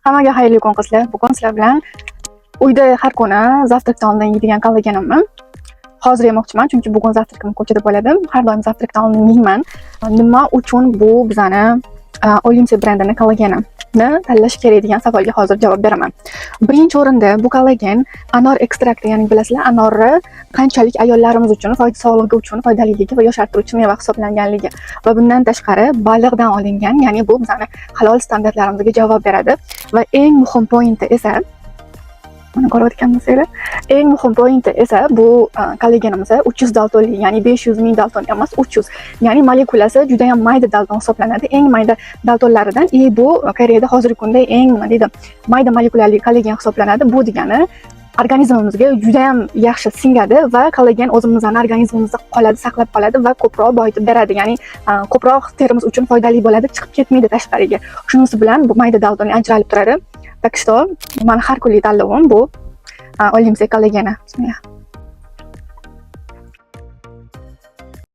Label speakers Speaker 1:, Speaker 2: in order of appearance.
Speaker 1: Hammaga xayrli kun qizlar. Bugun sizlar bilan uyda har kuni zavtrakdan oldin yeydigan kollagenimni hozir yemoqchiman, chunki bugun zavtrakim ko'chada bo'ladi. Har doim zavtrakdan oldin yeyman. Nima uchun bu bizani Olimpiya brendini kollagenini tanlash kerak degan savolga hozir javob beraman. Birinchi o'rinda bu kollagen anor ekstrakti, ya'ni bilasizlar, anorni qanchalik ayollarimiz uchun sog'lig'i uchun foydaliligi va yoshartiruvchi meva hisoblanganligi va bundan tashqari baliqdan olingan, ya'ni bu bizani halol standartlarimizga javob beradi va eng muhim pointi esa mana ko'rayotgan bo'lsanglar, eng muhim pointi esa bu kollagenimizda 300 daltonli, ya'ni 500 ming dalton emas, 300, ya'ni molekulasi juda ham mayda dalton hisoblanadi. Eng mayda daltonlaridan bu Koreyada hozirgi kunda eng nima deydi, mayda molekulyarli kollagen hisoblanadi. Bu degani organizmimizga juda ham yaxshi singadi va kollagen o'zimizning organizmimizda qoladi, saqlab qoladi va ko'proq boyitib beradi. Ya'ni ko'proq terimiz uchun foydali bo'ladi, chiqib ketmaydi tashqariga. Shunisi bilan bu mayda dalton ajralib turadi. Так что, mani har kunlik tanlovim bu Olimpiya kollegeni.